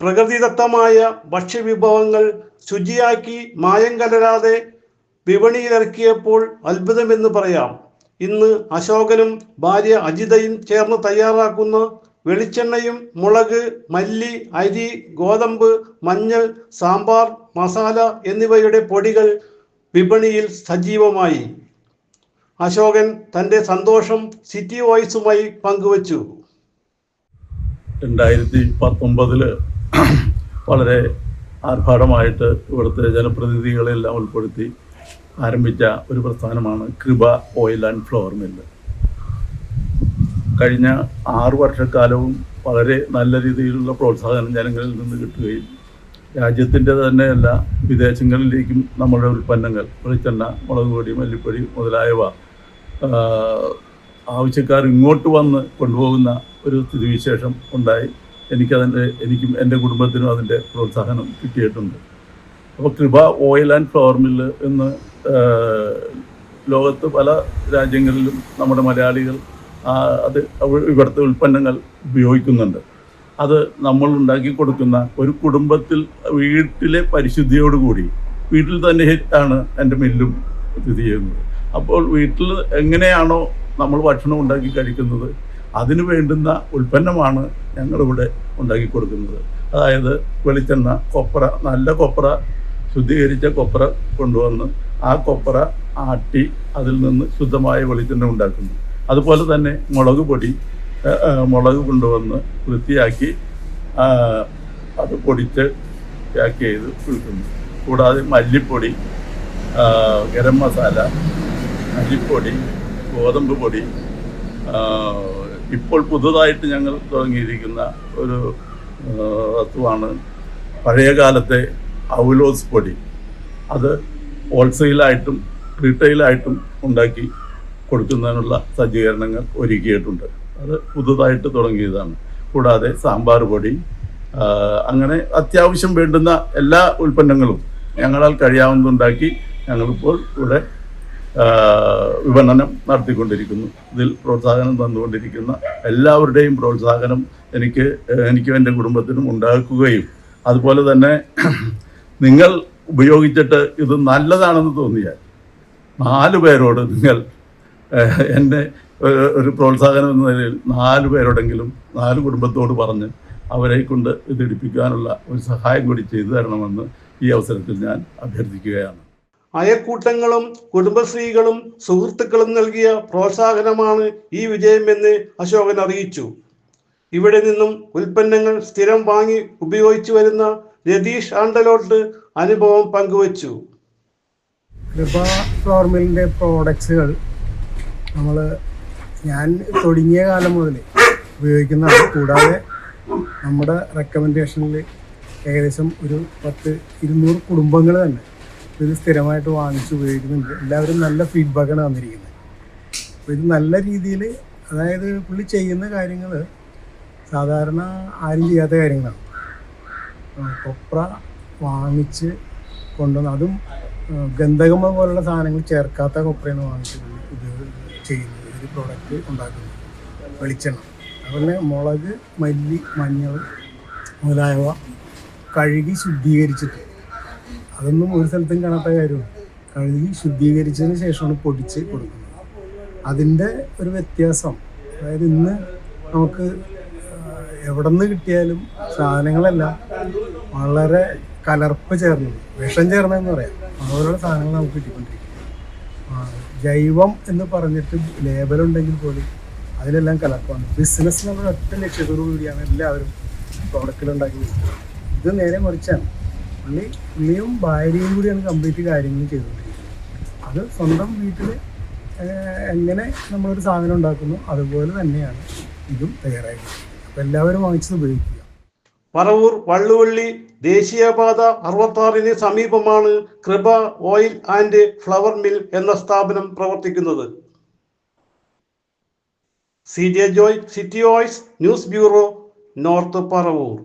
പ്രകൃതിദത്തമായ ഭക്ഷ്യവിഭവങ്ങൾ ശുചിയാക്കി മായം കലരാതെ വിപണിയിലിറക്കിയപ്പോൾ അത്ഭുതമെന്ന് പറയാം. ഇന്ന് അശോകനും ഭാര്യ അജിതയും ചേർന്ന് തയ്യാറാക്കുന്ന വെളിച്ചെണ്ണയും മുളക്, മല്ലി, അരി, ഗോതമ്പ്, മഞ്ഞൾ, സാമ്പാർ മസാല എന്നിവയുടെ പൊടികൾ വിപണിയിൽ സജീവമായി. അശോകൻ തൻ്റെ സന്തോഷം സിറ്റി വോയിസുമായി പങ്കുവച്ചു. 2019 വളരെ ആർഭാടമായിട്ട് ഇവിടുത്തെ ജനപ്രതിനിധികളെല്ലാം ഉൾപ്പെടുത്തി ആരംഭിച്ച ഒരു പ്രസ്ഥാനമാണ് കൃപ ഓയിൽ ആൻഡ് ഫ്ലവർ മില്ല്. കഴിഞ്ഞ 6 വർഷക്കാലവും വളരെ നല്ല രീതിയിലുള്ള പ്രോത്സാഹനം ജനങ്ങളിൽ നിന്ന് കിട്ടുകയും രാജ്യത്തിൻ്റെ തന്നെയല്ല വിദേശങ്ങളിലേക്കും നമ്മുടെ ഉൽപ്പന്നങ്ങൾ വെളിച്ചെണ്ണ, മുളക് പൊടി, മല്ലിപ്പൊടി മുതലായവ ആവശ്യക്കാർ ഇങ്ങോട്ട് വന്ന് കൊണ്ടുപോകുന്ന ഒരു സ്ഥിതിവിശേഷം ഉണ്ടായി. എനിക്കും എൻ്റെ കുടുംബത്തിനും അതിൻ്റെ പ്രോത്സാഹനം കിട്ടിയിട്ടുണ്ട്. അപ്പോൾ കൃപ ഓയിൽ ആൻഡ് ഫ്ലവർ മില്ല് എന്ന് ലോകത്ത് പല രാജ്യങ്ങളിലും നമ്മുടെ മലയാളികൾ അത് ഇവിടുത്തെ ഉൽപ്പന്നങ്ങൾ ഉപയോഗിക്കുന്നുണ്ട്. അത് നമ്മൾ ഉണ്ടാക്കി കൊടുക്കുന്ന ഒരു കുടുംബത്തിൽ വീട്ടിലെ പരിശുദ്ധിയോടുകൂടി വീട്ടിൽ തന്നെ ആണ് എൻ്റെ മില്ലും സ്ഥിതി ചെയ്യുന്നത്. അപ്പോൾ വീട്ടിൽ എങ്ങനെയാണോ നമ്മൾ ഭക്ഷണം ഉണ്ടാക്കി കഴിക്കുന്നത് അതിന് വേണ്ടുന്ന ഉൽപ്പന്നമാണ് ഞങ്ങളിവിടെ ഉണ്ടാക്കി കൊടുക്കുന്നത്. അതായത് വെളിച്ചെണ്ണ, കൊപ്ര, നല്ല കൊപ്ര, ശുദ്ധീകരിച്ച കൊപ്ര കൊണ്ടുവന്ന് ആ കൊപ്ര ആട്ടി അതിൽ നിന്ന് ശുദ്ധമായ വെളിച്ചെണ്ണ ഉണ്ടാക്കുന്നു. അതുപോലെ തന്നെ മുളക് പൊടി, മുളക് കൊണ്ടുവന്ന് വൃത്തിയാക്കി അത് പൊടിച്ച് പാക്ക് ചെയ്ത് വിൽക്കുന്നു. കൂടാതെ മല്ലിപ്പൊടി, ഗരം മസാല, അരിപ്പൊടി, ഗോതമ്പ് പൊടി, ഇപ്പോൾ പുതുതായിട്ട് ഞങ്ങൾ തുടങ്ങിയിരിക്കുന്ന ഒരു വസ്തുവാണ് പഴയ കാലത്തെ ഔലോസ് പൊടി. അത് ഹോൾസെയിലായിട്ടും റീറ്റെയിലായിട്ടും ഉണ്ടാക്കി കൊടുക്കുന്നതിനുള്ള സജ്ജീകരണങ്ങൾ ഒരുക്കിയിട്ടുണ്ട്. അത് പുതുതായിട്ട് തുടങ്ങിയതാണ്. കൂടാതെ സാമ്പാർ പൊടി, അങ്ങനെ അത്യാവശ്യം വേണ്ടുന്ന എല്ലാ ഉൽപ്പന്നങ്ങളും ഞങ്ങളാൽ കഴിയാവുന്നതുണ്ടാക്കി ഞങ്ങളിപ്പോൾ ഇവിടെ വിപണനം നടത്തിക്കൊണ്ടിരിക്കുന്നു. ഇതിൽ പ്രോത്സാഹനം തന്നുകൊണ്ടിരിക്കുന്ന എല്ലാവരുടെയും പ്രോത്സാഹനം എനിക്കും എൻ്റെ കുടുംബത്തിനും ഉണ്ടാക്കുകയും അതുപോലെ തന്നെ നിങ്ങൾ ഉപയോഗിച്ചിട്ട് ഇത് നല്ലതാണെന്ന് തോന്നിയാൽ 4 പേരോട് നിങ്ങൾ എന്നെ ഒരു പ്രോത്സാഹനം എന്ന നിലയിൽ 4 പേരോടെങ്കിലും 4 കുടുംബത്തോട് പറഞ്ഞ് അവരെ കൊണ്ട് ഇത് എടുപ്പിക്കാനുള്ള ഒരു സഹായം കൂടി ചെയ്തു തരണമെന്ന് ഈ അവസരത്തിൽ ഞാൻ അഭ്യർത്ഥിക്കുകയാണ്. അയൽക്കൂട്ടങ്ങളും കുടുംബശ്രീകളും സുഹൃത്തുക്കളും നൽകിയ പ്രോത്സാഹനമാണ് ഈ വിജയമെന്ന് അശോകൻ അറിയിച്ചു. ഇവിടെ നിന്നും ഉൽപ്പന്നങ്ങൾ സ്ഥിരം വാങ്ങി ഉപയോഗിച്ചു വരുന്ന രതീഷ് ആണ്ടലോട്ട് അനുഭവം പങ്കുവച്ചു. കൃപ ഫ്ലവർ മില്ലിൻ്റെ പ്രോഡക്ട്സുകൾ ഞാൻ തുടങ്ങിയ കാലം മുതൽ ഉപയോഗിക്കുന്നതാണ്. കൂടാതെ നമ്മുടെ റെക്കമെൻഡേഷനിൽ ഏകദേശം ഒരു 200 കുടുംബങ്ങൾ തന്നെ ഇത് സ്ഥിരമായിട്ട് വാങ്ങിച്ച് ഉപയോഗിക്കുന്നുണ്ട്. എല്ലാവരും നല്ല ഫീഡ്ബാക്കാണ് തന്നിരിക്കുന്നത്. അപ്പോൾ ഇത് നല്ല രീതിയിൽ, അതായത് പുള്ളി ചെയ്യുന്ന കാര്യങ്ങൾ സാധാരണ ആരും ചെയ്യാത്ത കാര്യങ്ങളാണ്. കൊപ്ര വാങ്ങിച്ച് കൊണ്ടുവന്ന്, അതും ഗന്ധകമ പോലുള്ള സാധനങ്ങൾ ചേർക്കാത്ത കൊപ്രയാണ് വാങ്ങിച്ച് ചെയ്യുന്നത്. ഒരു പ്രോഡക്റ്റ് ഉണ്ടാക്കുന്നത് വെളിച്ചെണ്ണ. അതുപോലെ മുളക്, മല്ലി, മഞ്ഞൾ മുതലായവ കഴുകി ശുദ്ധീകരിച്ചിട്ട്, അതൊന്നും ഒരു സ്ഥലത്തും കാണാത്ത കാര്യമാണ്. കഴുകി ശുദ്ധീകരിച്ചതിന് ശേഷമാണ് പൊടിച്ച് കൊടുക്കുന്നത്. അതിൻ്റെ ഒരു വ്യത്യാസം, അതായത് ഇന്ന് നമുക്ക് എവിടെ നിന്ന് കിട്ടിയാലും സാധനങ്ങളെല്ലാം വളരെ കലർപ്പ് ചേർന്നത്, വിഷം ചേർന്നതെന്ന് പറയാം, അതുപോലുള്ള സാധനങ്ങൾ നമുക്ക് കിട്ടിക്കൊണ്ടിരിക്കും. ജൈവം എന്ന് പറഞ്ഞിട്ട് ലേബലുണ്ടെങ്കിൽ പോലും അതിലെല്ലാം കലർപ്പാണ്. ബിസിനസ് എന്നുള്ള ഒറ്റ ലക്ഷ്യത്തോടു കൂടിയാണ് എല്ലാവരും പ്രോഡക്റ്റുകൾ ഉണ്ടാക്കി കൊടുക്കുന്നത്. ഇത് നേരെ മറിച്ചാണ്. പുള്ളിയും ഭാര്യയും കൂടിയാണ് കംപ്ലീറ്റ് കാര്യങ്ങൾ ചെയ്തുകൊണ്ടിരിക്കുന്നത്. അത് സ്വന്തം വീട്ടിൽ എങ്ങനെ നമ്മളൊരു സാധനം ഉണ്ടാക്കുന്നു അതുപോലെ തന്നെയാണ് ഇതും തയ്യാറായിരിക്കുന്നത്. അപ്പോൾ എല്ലാവരും വാങ്ങിച്ചത് ഉപയോഗിക്കുക. പറവൂർ വള്ളുവള്ളി ദേശീയപാത 66 സമീപമാണ് കൃപ ഓയിൽ ആൻഡ് ഫ്ലവർ മിൽ എന്ന സ്ഥാപനം പ്രവർത്തിക്കുന്നത്. CJ Joy, city voice news bureau, north Paravur.